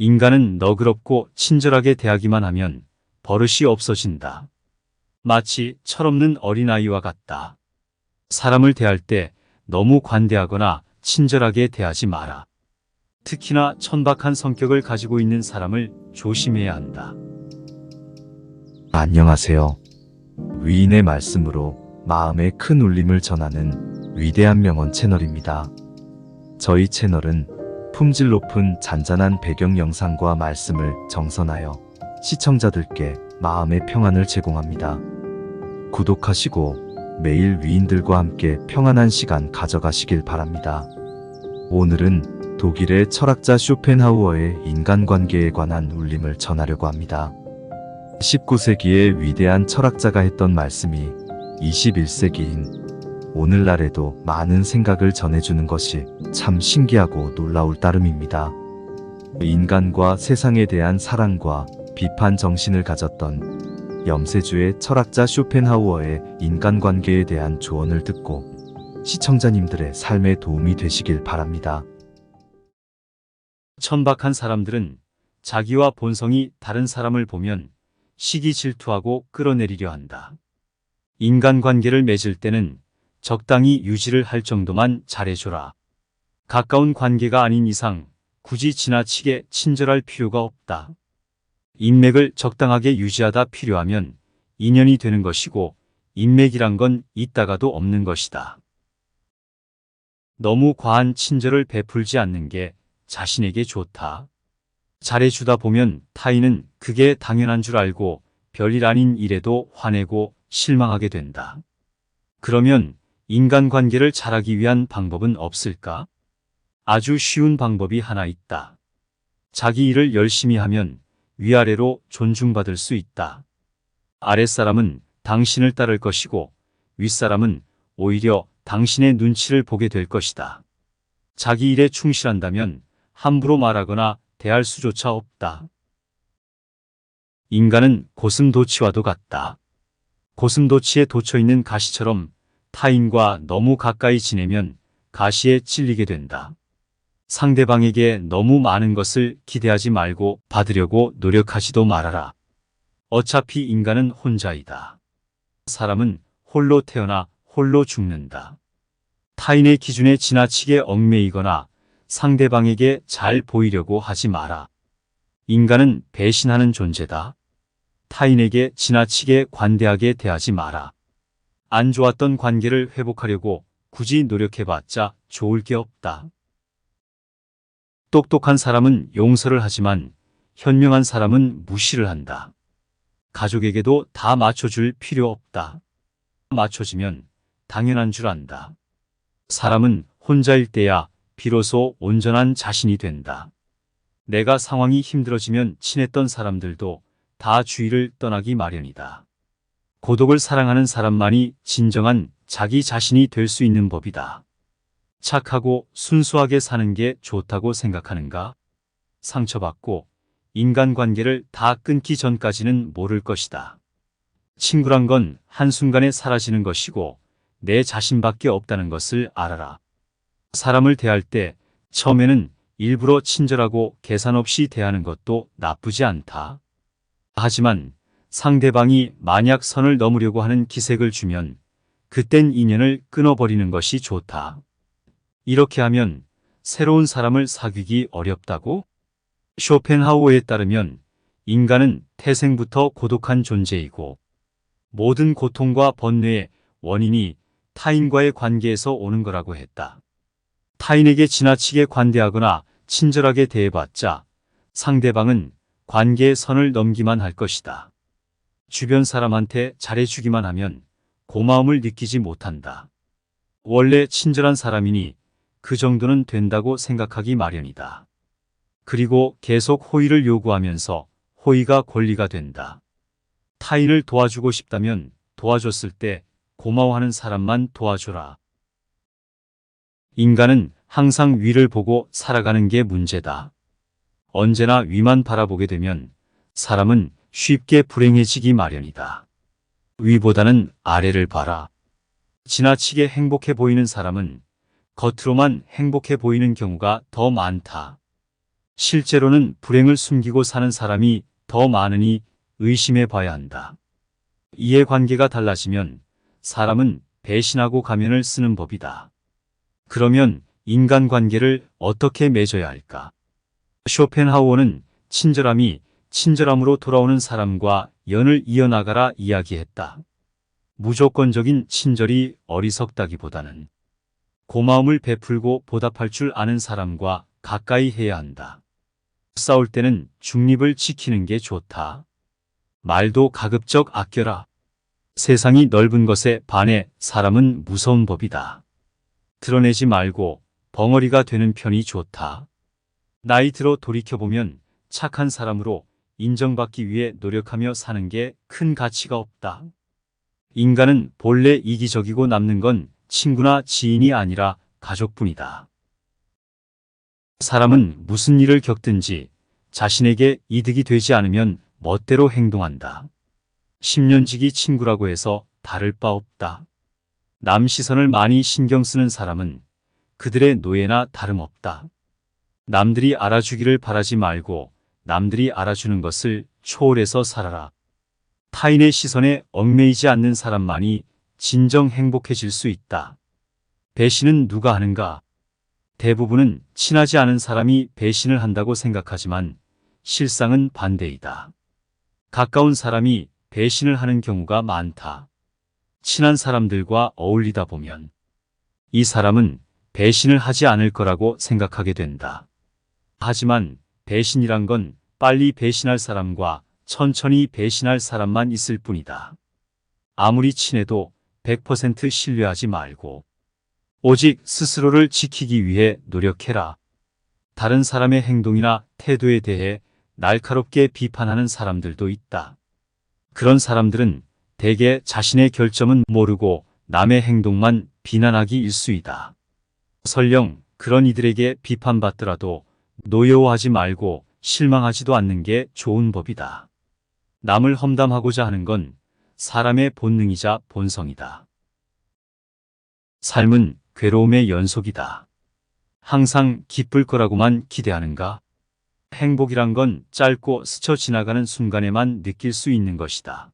인간은 너그럽고 친절하게 대하기만 하면 버릇이 없어진다. 마치 철없는 어린아이와 같다. 사람을 대할 때 너무 관대하거나 친절하게 대하지 마라. 특히나 천박한 성격을 가지고 있는 사람을 조심해야 한다. 안녕하세요. 위인의 말씀으로 마음에 큰 울림을 전하는 위대한 명언 채널입니다. 저희 채널은 품질 높은 잔잔한 배경 영상과 말씀을 정선하여 시청자들께 마음의 평안을 제공합니다. 구독하시고 매일 위인들과 함께 평안한 시간 가져가시길 바랍니다. 오늘은 독일의 철학자 쇼펜하우어의 인간관계에 관한 울림을 전하려고 합니다. 19세기의 위대한 철학자가 했던 말씀이 21세기인 오늘날에도 많은 생각을 전해주는 것이 참 신기하고 놀라울 따름입니다. 인간과 세상에 대한 사랑과 비판 정신을 가졌던 염세주의 철학자 쇼펜하우어의 인간관계에 대한 조언을 듣고 시청자님들의 삶에 도움이 되시길 바랍니다. 천박한 사람들은 자기와 본성이 다른 사람을 보면 시기 질투하고 끌어내리려 한다. 인간관계를 맺을 때는 적당히 유지를 할 정도만 잘해줘라. 가까운 관계가 아닌 이상 굳이 지나치게 친절할 필요가 없다. 인맥을 적당하게 유지하다 필요하면 인연이 되는 것이고 인맥이란 건 있다가도 없는 것이다. 너무 과한 친절을 베풀지 않는 게 자신에게 좋다. 잘해주다 보면 타인은 그게 당연한 줄 알고 별일 아닌 일에도 화내고 실망하게 된다. 그러면 인간관계를 잘하기 위한 방법은 없을까? 아주 쉬운 방법이 하나 있다. 자기 일을 열심히 하면 위아래로 존중받을 수 있다. 아랫사람은 당신을 따를 것이고 윗사람은 오히려 당신의 눈치를 보게 될 것이다. 자기 일에 충실한다면 함부로 말하거나 대할 수조차 없다. 인간은 고슴도치와도 같다. 고슴도치에 돋쳐있는 가시처럼 타인과 너무 가까이 지내면 가시에 찔리게 된다. 상대방에게 너무 많은 것을 기대하지 말고 받으려고 노력하지도 말아라. 어차피 인간은 혼자이다. 사람은 홀로 태어나 홀로 죽는다. 타인의 기준에 지나치게 얽매이거나 상대방에게 잘 보이려고 하지 마라. 인간은 배신하는 존재다. 타인에게 지나치게 관대하게 대하지 마라. 안 좋았던 관계를 회복하려고 굳이 노력해봤자 좋을 게 없다. 똑똑한 사람은 용서를 하지만 현명한 사람은 무시를 한다. 가족에게도 다 맞춰줄 필요 없다. 맞춰지면 당연한 줄 안다. 사람은 혼자일 때야 비로소 온전한 자신이 된다. 내가 상황이 힘들어지면 친했던 사람들도 다 주위를 떠나기 마련이다. 고독을 사랑하는 사람만이 진정한 자기 자신이 될 수 있는 법이다. 착하고 순수하게 사는 게 좋다고 생각하는가? 상처받고 인간관계를 다 끊기 전까지는 모를 것이다. 친구란 건 한순간에 사라지는 것이고 내 자신밖에 없다는 것을 알아라. 사람을 대할 때 처음에는 일부러 친절하고 계산 없이 대하는 것도 나쁘지 않다. 하지만 상대방이 만약 선을 넘으려고 하는 기색을 주면 그땐 인연을 끊어버리는 것이 좋다. 이렇게 하면 새로운 사람을 사귀기 어렵다고? 쇼펜하우어에 따르면 인간은 태생부터 고독한 존재이고 모든 고통과 번뇌의 원인이 타인과의 관계에서 오는 거라고 했다. 타인에게 지나치게 관대하거나 친절하게 대해봤자 상대방은 관계의 선을 넘기만 할 것이다. 주변 사람한테 잘해주기만 하면 고마움을 느끼지 못한다. 원래 친절한 사람이니 그 정도는 된다고 생각하기 마련이다. 그리고 계속 호의를 요구하면서 호의가 권리가 된다. 타인을 도와주고 싶다면 도와줬을 때 고마워하는 사람만 도와줘라. 인간은 항상 위를 보고 살아가는 게 문제다. 언제나 위만 바라보게 되면 사람은 쉽게 불행해지기 마련이다. 위보다는 아래를 봐라. 지나치게 행복해 보이는 사람은 겉으로만 행복해 보이는 경우가 더 많다. 실제로는 불행을 숨기고 사는 사람이 더 많으니 의심해 봐야 한다. 이해관계가 달라지면 사람은 배신하고 가면을 쓰는 법이다. 그러면 인간관계를 어떻게 맺어야 할까? 쇼펜하우어는 친절함이 친절함으로 돌아오는 사람과 연을 이어나가라 이야기했다. 무조건적인 친절이 어리석다기보다는 고마움을 베풀고 보답할 줄 아는 사람과 가까이 해야 한다. 싸울 때는 중립을 지키는 게 좋다. 말도 가급적 아껴라. 세상이 넓은 것에 반해 사람은 무서운 법이다. 드러내지 말고 벙어리가 되는 편이 좋다. 나이 들어 돌이켜보면 착한 사람으로 인정받기 위해 노력하며 사는 게 큰 가치가 없다. 인간은 본래 이기적이고 남는 건 친구나 지인이 아니라 가족뿐이다. 사람은 무슨 일을 겪든지 자신에게 이득이 되지 않으면 멋대로 행동한다. 10년지기 친구라고 해서 다를 바 없다. 남 시선을 많이 신경 쓰는 사람은 그들의 노예나 다름없다. 남들이 알아주기를 바라지 말고 남들이 알아주는 것을 초월해서 살아라. 타인의 시선에 얽매이지 않는 사람만이 진정 행복해질 수 있다. 배신은 누가 하는가? 대부분은 친하지 않은 사람이 배신을 한다고 생각하지만 실상은 반대이다. 가까운 사람이 배신을 하는 경우가 많다. 친한 사람들과 어울리다 보면 이 사람은 배신을 하지 않을 거라고 생각하게 된다. 하지만 배신이란 건 빨리 배신할 사람과 천천히 배신할 사람만 있을 뿐이다. 아무리 친해도 100% 신뢰하지 말고 오직 스스로를 지키기 위해 노력해라. 다른 사람의 행동이나 태도에 대해 날카롭게 비판하는 사람들도 있다. 그런 사람들은 대개 자신의 결점은 모르고 남의 행동만 비난하기 일쑤이다. 설령 그런 이들에게 비판받더라도 노여워하지 말고 실망하지도 않는 게 좋은 법이다. 남을 험담하고자 하는 건 사람의 본능이자 본성이다. 삶은 괴로움의 연속이다. 항상 기쁠 거라고만 기대하는가? 행복이란 건 짧고 스쳐 지나가는 순간에만 느낄 수 있는 것이다.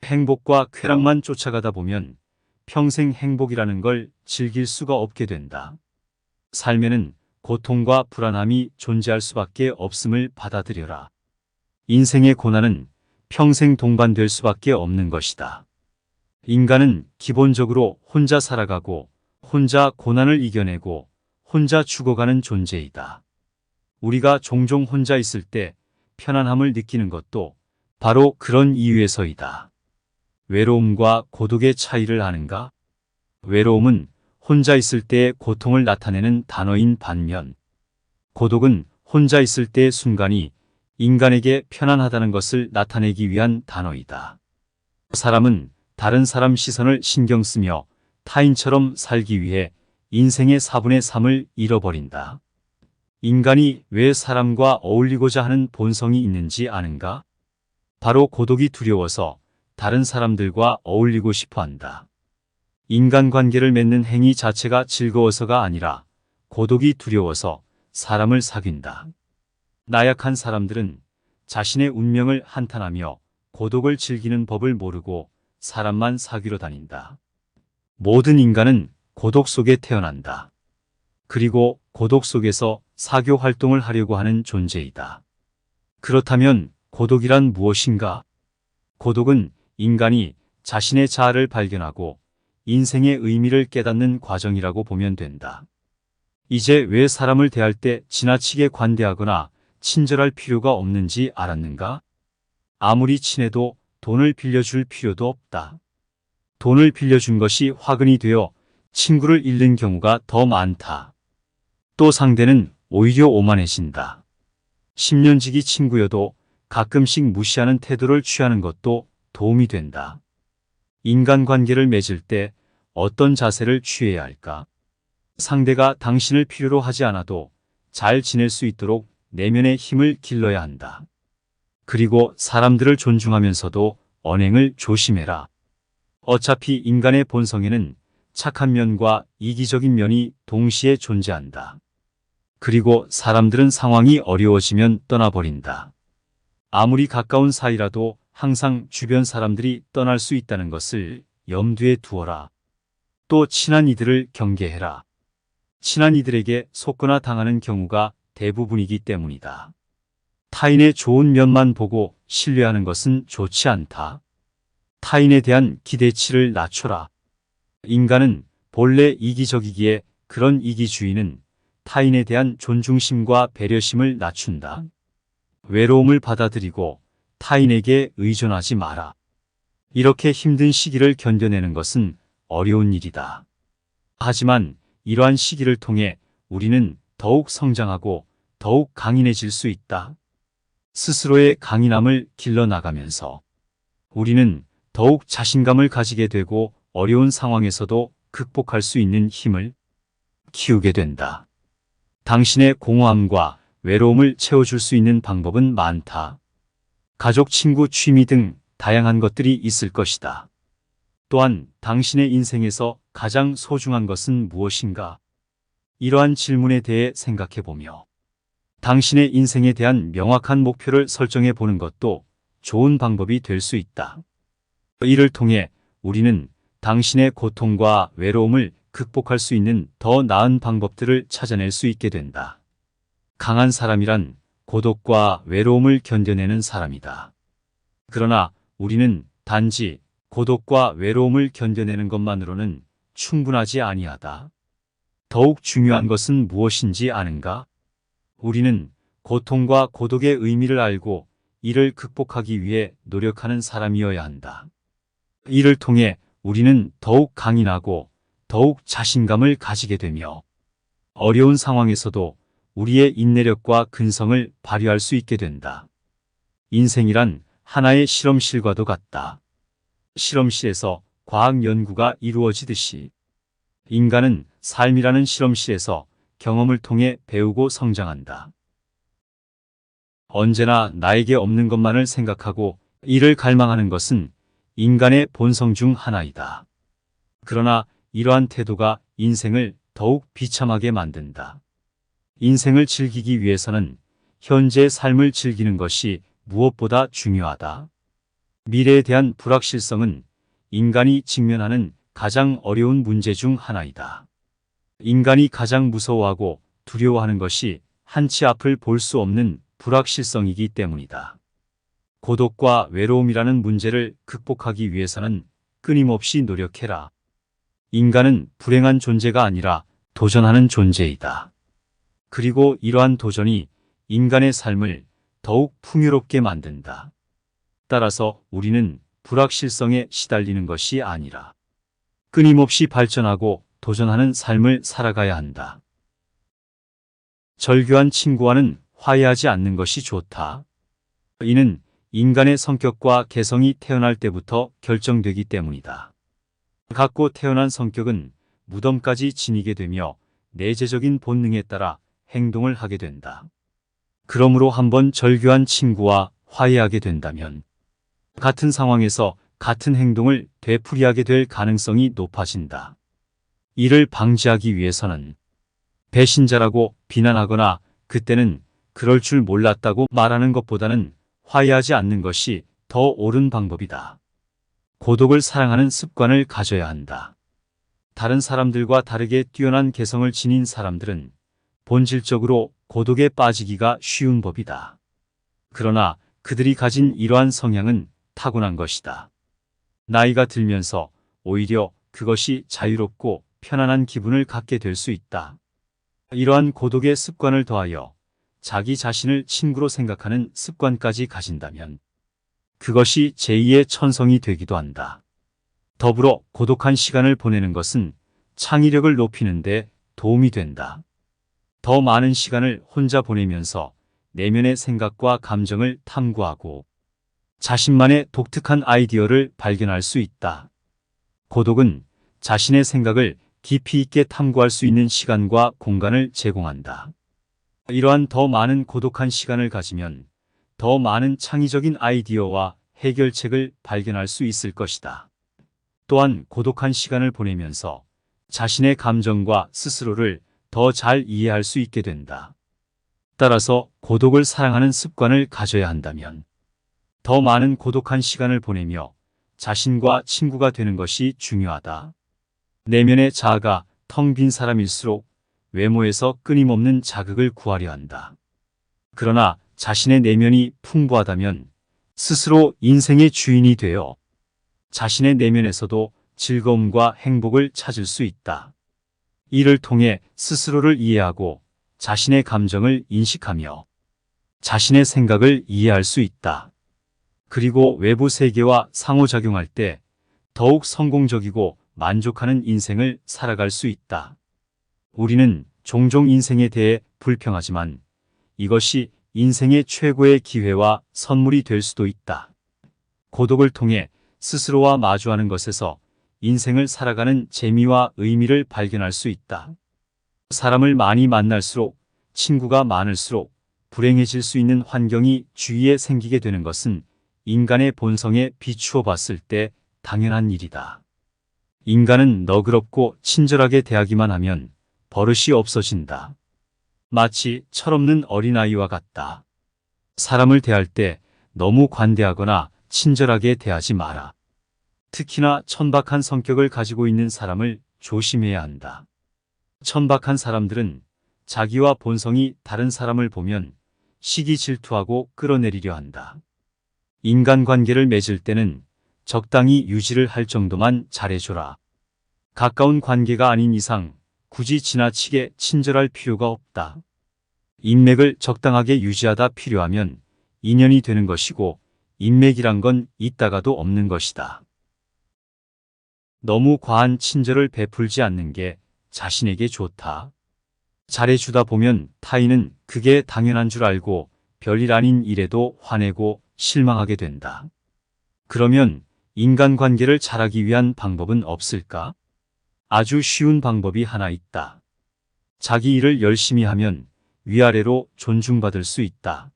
행복과 쾌락만 쫓아가다 보면 평생 행복이라는 걸 즐길 수가 없게 된다. 삶에는 고통과 불안함이 존재할 수밖에 없음을 받아들여라. 인생의 고난은 평생 동반될 수밖에 없는 것이다. 인간은 기본적으로 혼자 살아가고 혼자 고난을 이겨내고 혼자 죽어가는 존재이다. 우리가 종종 혼자 있을 때 편안함을 느끼는 것도 바로 그런 이유에서이다. 외로움과 고독의 차이를 아는가? 외로움은 혼자 있을 때의 고통을 나타내는 단어인 반면 고독은 혼자 있을 때의 순간이 인간에게 편안하다는 것을 나타내기 위한 단어이다. 사람은 다른 사람 시선을 신경 쓰며 타인처럼 살기 위해 인생의 4분의 3을 잃어버린다. 인간이 왜 사람과 어울리고자 하는 본성이 있는지 아는가? 바로 고독이 두려워서 다른 사람들과 어울리고 싶어 한다. 인간관계를 맺는 행위 자체가 즐거워서가 아니라 고독이 두려워서 사람을 사귄다. 나약한 사람들은 자신의 운명을 한탄하며 고독을 즐기는 법을 모르고 사람만 사귀러 다닌다. 모든 인간은 고독 속에 태어난다. 그리고 고독 속에서 사교 활동을 하려고 하는 존재이다. 그렇다면 고독이란 무엇인가? 고독은 인간이 자신의 자아를 발견하고 인생의 의미를 깨닫는 과정이라고 보면 된다. 이제 왜 사람을 대할 때 지나치게 관대하거나 친절할 필요가 없는지 알았는가? 아무리 친해도 돈을 빌려줄 필요도 없다. 돈을 빌려준 것이 화근이 되어 친구를 잃는 경우가 더 많다. 또 상대는 오히려 오만해진다. 10년지기 친구여도 가끔씩 무시하는 태도를 취하는 것도 도움이 된다. 인간관계를 맺을 때 어떤 자세를 취해야 할까? 상대가 당신을 필요로 하지 않아도 잘 지낼 수 있도록 내면의 힘을 길러야 한다. 그리고 사람들을 존중하면서도 언행을 조심해라. 어차피 인간의 본성에는 착한 면과 이기적인 면이 동시에 존재한다. 그리고 사람들은 상황이 어려워지면 떠나버린다. 아무리 가까운 사이라도 항상 주변 사람들이 떠날 수 있다는 것을 염두에 두어라. 또 친한 이들을 경계해라. 친한 이들에게 속거나 당하는 경우가 대부분이기 때문이다. 타인의 좋은 면만 보고 신뢰하는 것은 좋지 않다. 타인에 대한 기대치를 낮춰라. 인간은 본래 이기적이기에 그런 이기주의는 타인에 대한 존중심과 배려심을 낮춘다. 외로움을 받아들이고 타인에게 의존하지 마라. 이렇게 힘든 시기를 견뎌내는 것은 어려운 일이다. 하지만 이러한 시기를 통해 우리는 더욱 성장하고 더욱 강인해질 수 있다. 스스로의 강인함을 길러나가면서 우리는 더욱 자신감을 가지게 되고 어려운 상황에서도 극복할 수 있는 힘을 키우게 된다. 당신의 공허함과 외로움을 채워줄 수 있는 방법은 많다. 가족, 친구, 취미 등 다양한 것들이 있을 것이다. 또한 당신의 인생에서 가장 소중한 것은 무엇인가? 이러한 질문에 대해 생각해보며 당신의 인생에 대한 명확한 목표를 설정해 보는 것도 좋은 방법이 될 수 있다. 이를 통해 우리는 당신의 고통과 외로움을 극복할 수 있는 더 나은 방법들을 찾아낼 수 있게 된다. 강한 사람이란 고독과 외로움을 견뎌내는 사람이다. 그러나 우리는 단지 고독과 외로움을 견뎌내는 것만으로는 충분하지 아니하다. 더욱 중요한 것은 무엇인지 아는가? 우리는 고통과 고독의 의미를 알고 이를 극복하기 위해 노력하는 사람이어야 한다. 이를 통해 우리는 더욱 강인하고 더욱 자신감을 가지게 되며 어려운 상황에서도 우리의 인내력과 근성을 발휘할 수 있게 된다. 인생이란 하나의 실험실과도 같다. 실험실에서 과학 연구가 이루어지듯이 인간은 삶이라는 실험실에서 경험을 통해 배우고 성장한다. 언제나 나에게 없는 것만을 생각하고 이를 갈망하는 것은 인간의 본성 중 하나이다. 그러나 이러한 태도가 인생을 더욱 비참하게 만든다. 인생을 즐기기 위해서는 현재의 삶을 즐기는 것이 무엇보다 중요하다. 미래에 대한 불확실성은 인간이 직면하는 가장 어려운 문제 중 하나이다. 인간이 가장 무서워하고 두려워하는 것이 한치 앞을 볼 수 없는 불확실성이기 때문이다. 고독과 외로움이라는 문제를 극복하기 위해서는 끊임없이 노력해라. 인간은 불행한 존재가 아니라 도전하는 존재이다. 그리고 이러한 도전이 인간의 삶을 더욱 풍요롭게 만든다. 따라서 우리는 불확실성에 시달리는 것이 아니라 끊임없이 발전하고 도전하는 삶을 살아가야 한다. 절교한 친구와는 화해하지 않는 것이 좋다. 이는 인간의 성격과 개성이 태어날 때부터 결정되기 때문이다. 갖고 태어난 성격은 무덤까지 지니게 되며 내재적인 본능에 따라 행동을 하게 된다. 그러므로 한번 절교한 친구와 화해하게 된다면 같은 상황에서 같은 행동을 되풀이하게 될 가능성이 높아진다. 이를 방지하기 위해서는 배신자라고 비난하거나 그때는 그럴 줄 몰랐다고 말하는 것보다는 화해하지 않는 것이 더 옳은 방법이다. 고독을 사랑하는 습관을 가져야 한다. 다른 사람들과 다르게 뛰어난 개성을 지닌 사람들은 본질적으로 고독에 빠지기가 쉬운 법이다. 그러나 그들이 가진 이러한 성향은 타고난 것이다. 나이가 들면서 오히려 그것이 자유롭고 편안한 기분을 갖게 될 수 있다. 이러한 고독의 습관을 더하여 자기 자신을 친구로 생각하는 습관까지 가진다면 그것이 제2의 천성이 되기도 한다. 더불어 고독한 시간을 보내는 것은 창의력을 높이는 데 도움이 된다. 더 많은 시간을 혼자 보내면서 내면의 생각과 감정을 탐구하고 자신만의 독특한 아이디어를 발견할 수 있다. 고독은 자신의 생각을 깊이 있게 탐구할 수 있는 시간과 공간을 제공한다. 이러한 더 많은 고독한 시간을 가지면 더 많은 창의적인 아이디어와 해결책을 발견할 수 있을 것이다. 또한 고독한 시간을 보내면서 자신의 감정과 스스로를 더 잘 이해할 수 있게 된다. 따라서 고독을 사랑하는 습관을 가져야 한다면 더 많은 고독한 시간을 보내며 자신과 친구가 되는 것이 중요하다. 내면의 자아가 텅 빈 사람일수록 외모에서 끊임없는 자극을 구하려 한다. 그러나 자신의 내면이 풍부하다면 스스로 인생의 주인이 되어 자신의 내면에서도 즐거움과 행복을 찾을 수 있다. 이를 통해 스스로를 이해하고 자신의 감정을 인식하며 자신의 생각을 이해할 수 있다. 그리고 외부 세계와 상호작용할 때 더욱 성공적이고 만족하는 인생을 살아갈 수 있다. 우리는 종종 인생에 대해 불평하지만 이것이 인생의 최고의 기회와 선물이 될 수도 있다. 고독을 통해 스스로와 마주하는 것에서 인생을 살아가는 재미와 의미를 발견할 수 있다. 사람을 많이 만날수록, 친구가 많을수록 불행해질 수 있는 환경이 주위에 생기게 되는 것은 인간의 본성에 비추어 봤을 때 당연한 일이다. 인간은 너그럽고 친절하게 대하기만 하면 버릇이 없어진다. 마치 철없는 어린아이와 같다. 사람을 대할 때 너무 관대하거나 친절하게 대하지 마라. 특히나 천박한 성격을 가지고 있는 사람을 조심해야 한다. 천박한 사람들은 자기와 본성이 다른 사람을 보면 시기 질투하고 끌어내리려 한다. 인간관계를 맺을 때는 적당히 유지를 할 정도만 잘해줘라. 가까운 관계가 아닌 이상 굳이 지나치게 친절할 필요가 없다. 인맥을 적당하게 유지하다 필요하면 인연이 되는 것이고 인맥이란 건 있다가도 없는 것이다. 너무 과한 친절을 베풀지 않는 게 자신에게 좋다. 잘해주다 보면 타인은 그게 당연한 줄 알고 별일 아닌 일에도 화내고 실망하게 된다. 그러면 인간관계를 잘하기 위한 방법은 없을까? 아주 쉬운 방법이 하나 있다. 자기 일을 열심히 하면 위아래로 존중받을 수 있다.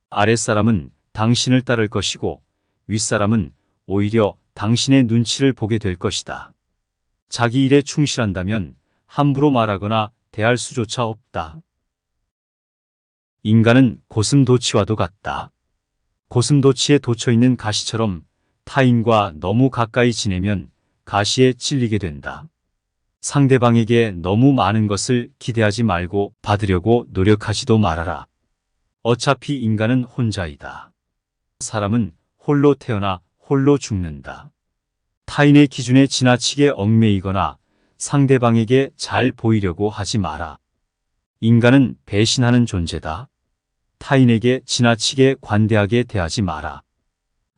아랫사람은 당신을 따를 것이고 윗사람은 오히려 당신의 눈치를 보게 될 것이다. 자기 일에 충실한다면 함부로 말하거나 대할 수조차 없다. 인간은 고슴도치와도 같다. 고슴도치에 돋쳐있는 가시처럼 타인과 너무 가까이 지내면 가시에 찔리게 된다. 상대방에게 너무 많은 것을 기대하지 말고 받으려고 노력하지도 말아라. 어차피 인간은 혼자이다. 사람은 홀로 태어나 홀로 죽는다. 타인의 기준에 지나치게 얽매이거나 상대방에게 잘 보이려고 하지 마라. 인간은 배신하는 존재다. 타인에게 지나치게 관대하게 대하지 마라.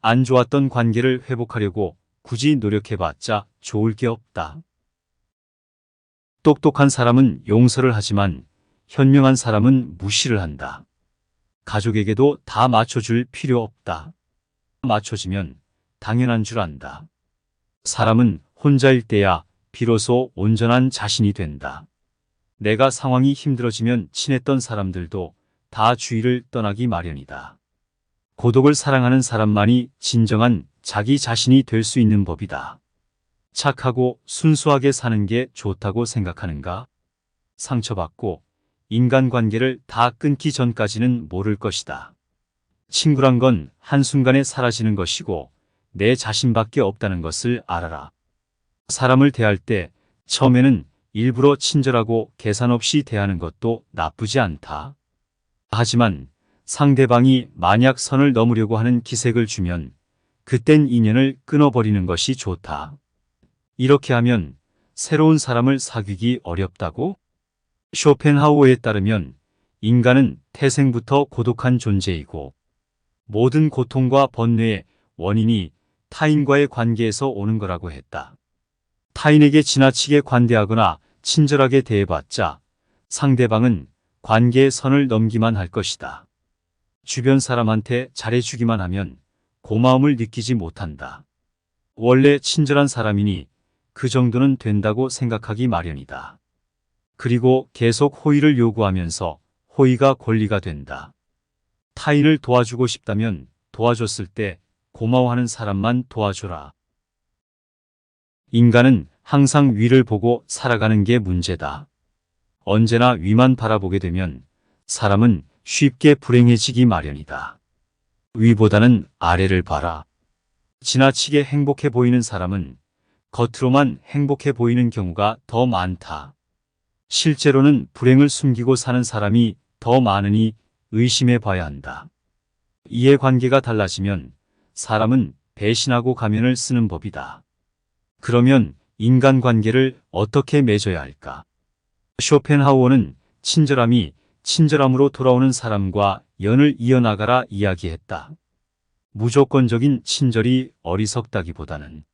안 좋았던 관계를 회복하려고 굳이 노력해봤자 좋을 게 없다. 똑똑한 사람은 용서를 하지만 현명한 사람은 무시를 한다. 가족에게도 다 맞춰줄 필요 없다. 맞춰지면 당연한 줄 안다. 사람은 혼자일 때야 비로소 온전한 자신이 된다. 내가 상황이 힘들어지면 친했던 사람들도 다 주위를 떠나기 마련이다. 고독을 사랑하는 사람만이 진정한 자기 자신이 될 수 있는 법이다. 착하고 순수하게 사는 게 좋다고 생각하는가? 상처받고 인간관계를 다 끊기 전까지는 모를 것이다. 친구란 건 한순간에 사라지는 것이고 내 자신밖에 없다는 것을 알아라. 사람을 대할 때 처음에는 일부러 친절하고 계산 없이 대하는 것도 나쁘지 않다. 하지만 상대방이 만약 선을 넘으려고 하는 기색을 주면 그땐 인연을 끊어버리는 것이 좋다. 이렇게 하면 새로운 사람을 사귀기 어렵다고? 쇼펜하우어에 따르면 인간은 태생부터 고독한 존재이고 모든 고통과 번뇌의 원인이 타인과의 관계에서 오는 거라고 했다. 타인에게 지나치게 관대하거나 친절하게 대해봤자 상대방은 관계의 선을 넘기만 할 것이다. 주변 사람한테 잘해주기만 하면 고마움을 느끼지 못한다. 원래 친절한 사람이니 그 정도는 된다고 생각하기 마련이다. 그리고 계속 호의를 요구하면서 호의가 권리가 된다. 타인을 도와주고 싶다면 도와줬을 때 고마워하는 사람만 도와줘라. 인간은 항상 위를 보고 살아가는 게 문제다. 언제나 위만 바라보게 되면 사람은 쉽게 불행해지기 마련이다. 위보다는 아래를 봐라. 지나치게 행복해 보이는 사람은 겉으로만 행복해 보이는 경우가 더 많다. 실제로는 불행을 숨기고 사는 사람이 더 많으니 의심해 봐야 한다. 이해관계가 달라지면 사람은 배신하고 가면을 쓰는 법이다. 그러면 인간관계를 어떻게 맺어야 할까? 쇼펜하우어는 친절함이 친절함으로 돌아오는 사람과 연을 이어나가라 이야기했다. 무조건적인 친절이 어리석다기보다는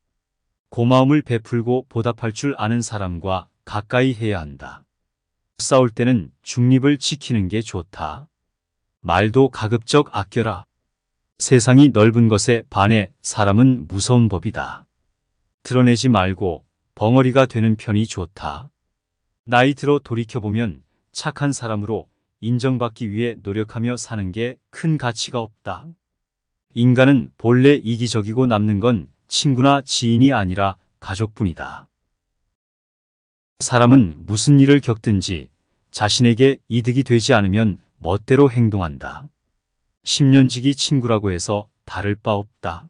고마움을 베풀고 보답할 줄 아는 사람과 가까이 해야 한다. 싸울 때는 중립을 지키는 게 좋다. 말도 가급적 아껴라. 세상이 넓은 것에 반해 사람은 무서운 법이다. 드러내지 말고 벙어리가 되는 편이 좋다. 나이 들어 돌이켜보면 착한 사람으로 인정받기 위해 노력하며 사는 게 큰 가치가 없다. 인간은 본래 이기적이고 남는 건 친구나 지인이 아니라 가족뿐이다. 사람은 무슨 일을 겪든지 자신에게 이득이 되지 않으면 멋대로 행동한다. 10년지기 친구라고 해서 다를 바 없다.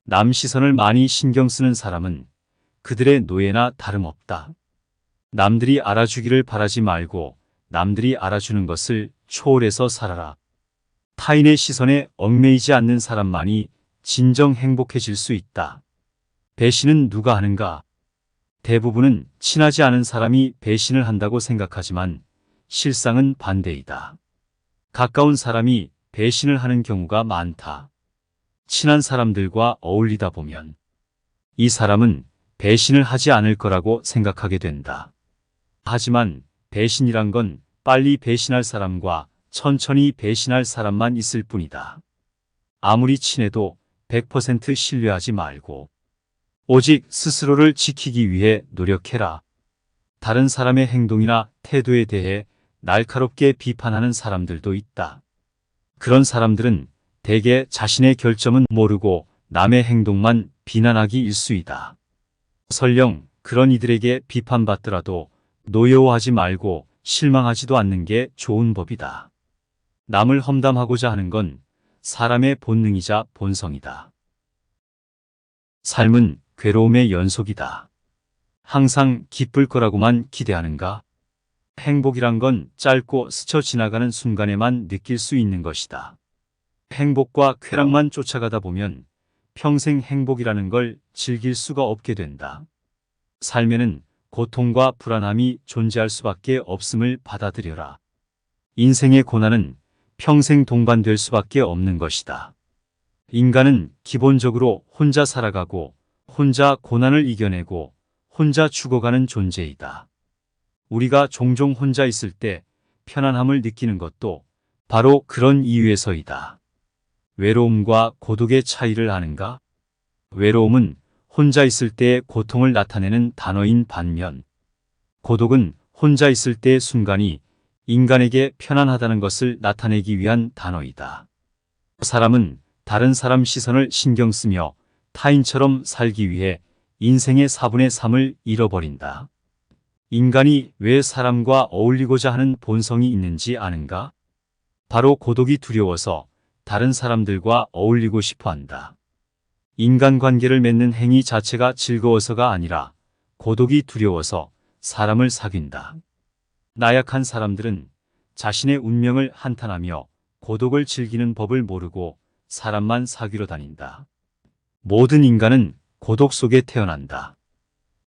남 시선을 많이 신경 쓰는 사람은 그들의 노예나 다름없다. 남들이 알아주기를 바라지 말고 남들이 알아주는 것을 초월해서 살아라. 타인의 시선에 얽매이지 않는 사람만이 진정 행복해질 수 있다. 배신은 누가 하는가? 대부분은 친하지 않은 사람이 배신을 한다고 생각하지만 실상은 반대이다. 가까운 사람이 배신을 하는 경우가 많다. 친한 사람들과 어울리다 보면 이 사람은 배신을 하지 않을 거라고 생각하게 된다. 하지만 배신이란 건 빨리 배신할 사람과 천천히 배신할 사람만 있을 뿐이다. 아무리 친해도 100% 신뢰하지 말고 오직 스스로를 지키기 위해 노력해라. 다른 사람의 행동이나 태도에 대해 날카롭게 비판하는 사람들도 있다. 그런 사람들은 대개 자신의 결점은 모르고 남의 행동만 비난하기 일쑤이다. 설령 그런 이들에게 비판받더라도 노여워하지 말고 실망하지도 않는 게 좋은 법이다. 남을 험담하고자 하는 건 사람의 본능이자 본성이다. 삶은 괴로움의 연속이다. 항상 기쁠 거라고만 기대하는가? 행복이란 건 짧고 스쳐 지나가는 순간에만 느낄 수 있는 것이다. 행복과 쾌락만 쫓아가다 보면 평생 행복이라는 걸 즐길 수가 없게 된다. 삶에는 고통과 불안함이 존재할 수밖에 없음을 받아들여라. 인생의 고난은 평생 동반될 수밖에 없는 것이다. 인간은 기본적으로 혼자 살아가고 혼자 고난을 이겨내고 혼자 죽어가는 존재이다. 우리가 종종 혼자 있을 때 편안함을 느끼는 것도 바로 그런 이유에서이다. 외로움과 고독의 차이를 아는가? 외로움은 혼자 있을 때의 고통을 나타내는 단어인 반면 고독은 혼자 있을 때의 순간이 인간에게 편안하다는 것을 나타내기 위한 단어이다. 사람은 다른 사람 시선을 신경 쓰며 타인처럼 살기 위해 인생의 4분의 3을 잃어버린다. 인간이 왜 사람과 어울리고자 하는 본성이 있는지 아는가? 바로 고독이 두려워서 다른 사람들과 어울리고 싶어 한다. 인간관계를 맺는 행위 자체가 즐거워서가 아니라 고독이 두려워서 사람을 사귄다. 나약한 사람들은 자신의 운명을 한탄하며 고독을 즐기는 법을 모르고 사람만 사귀러 다닌다. 모든 인간은 고독 속에 태어난다.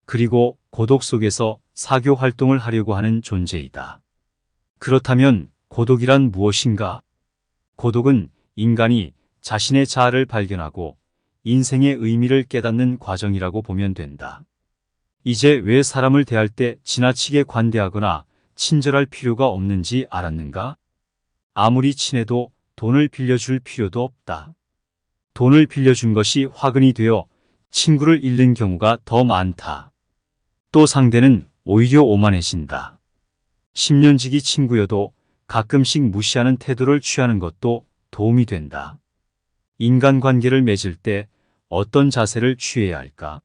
그리고 고독 속에서 사교 활동을 하려고 하는 존재이다. 그렇다면 고독이란 무엇인가? 고독은 인간이 자신의 자아를 발견하고 인생의 의미를 깨닫는 과정이라고 보면 된다. 이제 왜 사람을 대할 때 지나치게 관대하거나 친절할 필요가 없는지 알았는가? 아무리 친해도 돈을 빌려줄 필요도 없다. 돈을 빌려준 것이 화근이 되어 친구를 잃는 경우가 더 많다. 또 상대는 오히려 오만해진다. 10년지기 친구여도 가끔씩 무시하는 태도를 취하는 것도 도움이 된다. 인간관계를 맺을 때 어떤 자세를 취해야 할까?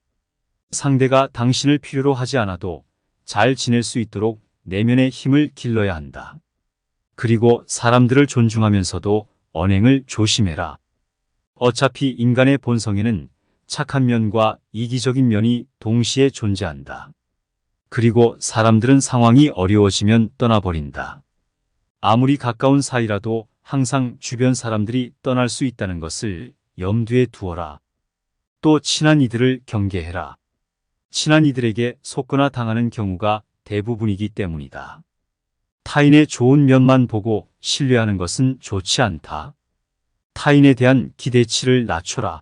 상대가 당신을 필요로 하지 않아도 잘 지낼 수 있도록 내면의 힘을 길러야 한다. 그리고 사람들을 존중하면서도 언행을 조심해라. 어차피 인간의 본성에는 착한 면과 이기적인 면이 동시에 존재한다. 그리고 사람들은 상황이 어려워지면 떠나버린다. 아무리 가까운 사이라도 항상 주변 사람들이 떠날 수 있다는 것을 염두에 두어라. 또 친한 이들을 경계해라. 친한 이들에게 속거나 당하는 경우가 대부분이기 때문이다. 타인의 좋은 면만 보고 신뢰하는 것은 좋지 않다. 타인에 대한 기대치를 낮춰라.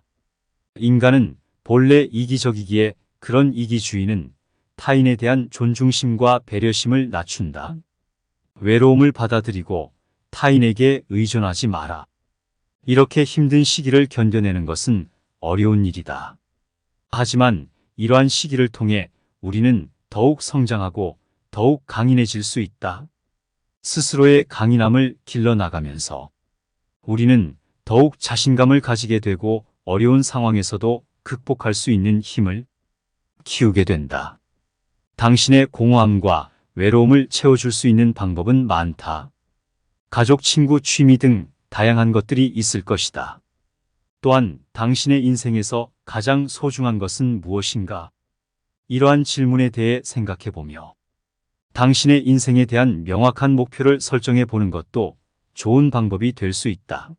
인간은 본래 이기적이기에 그런 이기주의는 타인에 대한 존중심과 배려심을 낮춘다. 외로움을 받아들이고 타인에게 의존하지 마라. 이렇게 힘든 시기를 견뎌내는 것은 어려운 일이다. 하지만 이러한 시기를 통해 우리는 더욱 성장하고 더욱 강인해질 수 있다. 스스로의 강인함을 길러나가면서 우리는 더욱 자신감을 가지게 되고 어려운 상황에서도 극복할 수 있는 힘을 키우게 된다. 당신의 공허함과 외로움을 채워줄 수 있는 방법은 많다. 가족, 친구, 취미 등 다양한 것들이 있을 것이다. 또한 당신의 인생에서 가장 소중한 것은 무엇인가? 이러한 질문에 대해 생각해보며 당신의 인생에 대한 명확한 목표를 설정해 보는 것도 좋은 방법이 될 수 있다.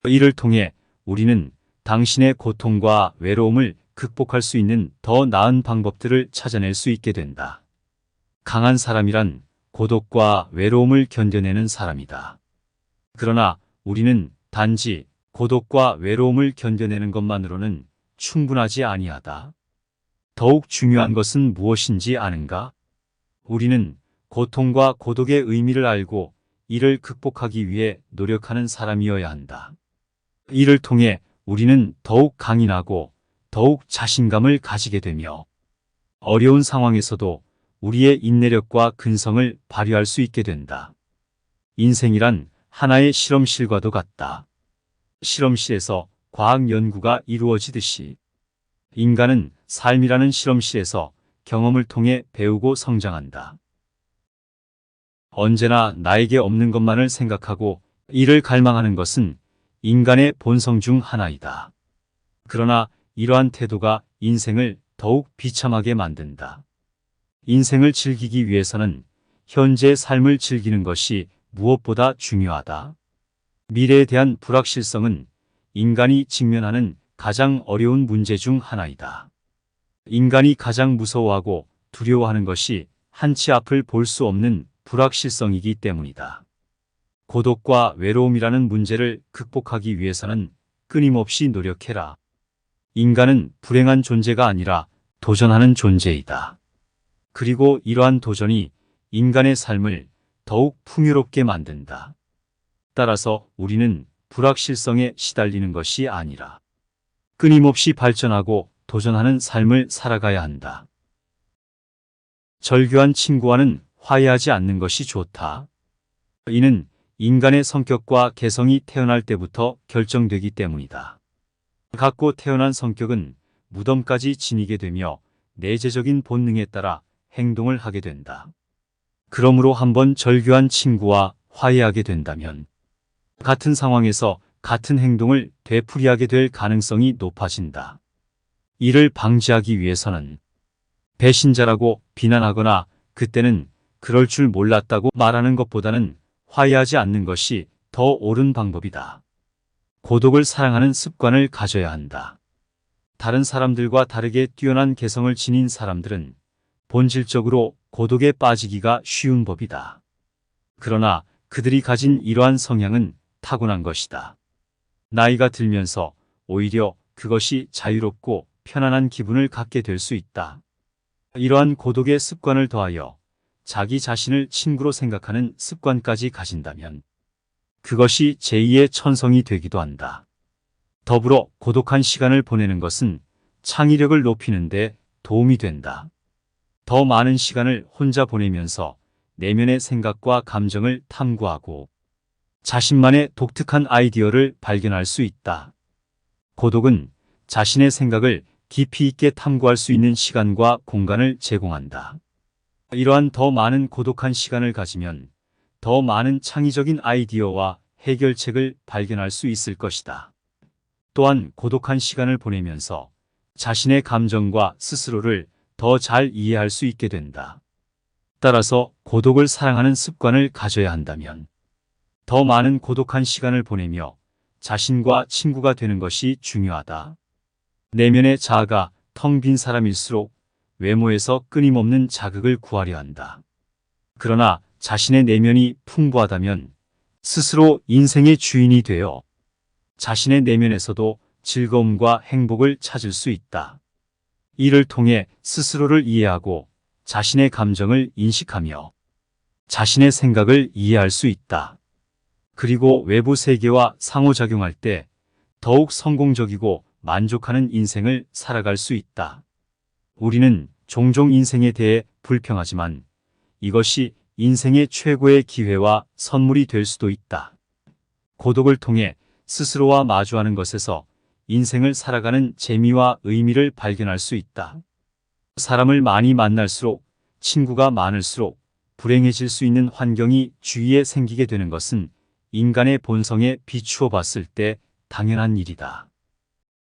이를 통해 우리는 당신의 고통과 외로움을 극복할 수 있는 더 나은 방법들을 찾아낼 수 있게 된다. 강한 사람이란 고독과 외로움을 견뎌내는 사람이다. 그러나 우리는 단지 고독과 외로움을 견뎌내는 것만으로는 충분하지 아니하다. 더욱 중요한 것은 무엇인지 아는가? 우리는 고통과 고독의 의미를 알고 이를 극복하기 위해 노력하는 사람이어야 한다. 이를 통해 우리는 더욱 강인하고 더욱 자신감을 가지게 되며 어려운 상황에서도 우리의 인내력과 근성을 발휘할 수 있게 된다. 인생이란 하나의 실험실과도 같다. 실험실에서 과학 연구가 이루어지듯이 인간은 삶이라는 실험실에서 경험을 통해 배우고 성장한다. 언제나 나에게 없는 것만을 생각하고 이를 갈망하는 것은 인간의 본성 중 하나이다. 그러나 이러한 태도가 인생을 더욱 비참하게 만든다. 인생을 즐기기 위해서는 현재의 삶을 즐기는 것이 무엇보다 중요하다. 미래에 대한 불확실성은 인간이 직면하는 가장 어려운 문제 중 하나이다. 인간이 가장 무서워하고 두려워하는 것이 한치 앞을 볼 수 없는 불확실성이기 때문이다. 고독과 외로움이라는 문제를 극복하기 위해서는 끊임없이 노력해라. 인간은 불행한 존재가 아니라 도전하는 존재이다. 그리고 이러한 도전이 인간의 삶을 더욱 풍요롭게 만든다. 따라서 우리는 불확실성에 시달리는 것이 아니라 끊임없이 발전하고 도전하는 삶을 살아가야 한다. 절교한 친구와는 화해하지 않는 것이 좋다. 이는 인간의 성격과 개성이 태어날 때부터 결정되기 때문이다. 갖고 태어난 성격은 무덤까지 지니게 되며 내재적인 본능에 따라 행동을 하게 된다. 그러므로 한번 절교한 친구와 화해하게 된다면 같은 상황에서 같은 행동을 되풀이하게 될 가능성이 높아진다. 이를 방지하기 위해서는 배신자라고 비난하거나 그때는 그럴 줄 몰랐다고 말하는 것보다는 화해하지 않는 것이 더 옳은 방법이다. 고독을 사랑하는 습관을 가져야 한다. 다른 사람들과 다르게 뛰어난 개성을 지닌 사람들은 본질적으로 고독에 빠지기가 쉬운 법이다. 그러나 그들이 가진 이러한 성향은 타고난 것이다. 나이가 들면서 오히려 그것이 자유롭고 편안한 기분을 갖게 될 수 있다. 이러한 고독의 습관을 더하여 자기 자신을 친구로 생각하는 습관까지 가진다면 그것이 제2의 천성이 되기도 한다. 더불어 고독한 시간을 보내는 것은 창의력을 높이는 데 도움이 된다. 더 많은 시간을 혼자 보내면서 내면의 생각과 감정을 탐구하고 자신만의 독특한 아이디어를 발견할 수 있다. 고독은 자신의 생각을 깊이 있게 탐구할 수 있는 시간과 공간을 제공한다. 이러한 더 많은 고독한 시간을 가지면 더 많은 창의적인 아이디어와 해결책을 발견할 수 있을 것이다. 또한 고독한 시간을 보내면서 자신의 감정과 스스로를 더 잘 이해할 수 있게 된다. 따라서 고독을 사랑하는 습관을 가져야 한다면 더 많은 고독한 시간을 보내며 자신과 친구가 되는 것이 중요하다. 내면의 자아가 텅 빈 사람일수록 외모에서 끊임없는 자극을 구하려 한다. 그러나 자신의 내면이 풍부하다면 스스로 인생의 주인이 되어 자신의 내면에서도 즐거움과 행복을 찾을 수 있다. 이를 통해 스스로를 이해하고 자신의 감정을 인식하며 자신의 생각을 이해할 수 있다. 그리고 외부 세계와 상호작용할 때 더욱 성공적이고 만족하는 인생을 살아갈 수 있다. 우리는 종종 인생에 대해 불평하지만 이것이 인생의 최고의 기회와 선물이 될 수도 있다. 고독을 통해 스스로와 마주하는 것에서 인생을 살아가는 재미와 의미를 발견할 수 있다. 사람을 많이 만날수록, 친구가 많을수록 불행해질 수 있는 환경이 주위에 생기게 되는 것은 인간의 본성에 비추어 봤을 때 당연한 일이다.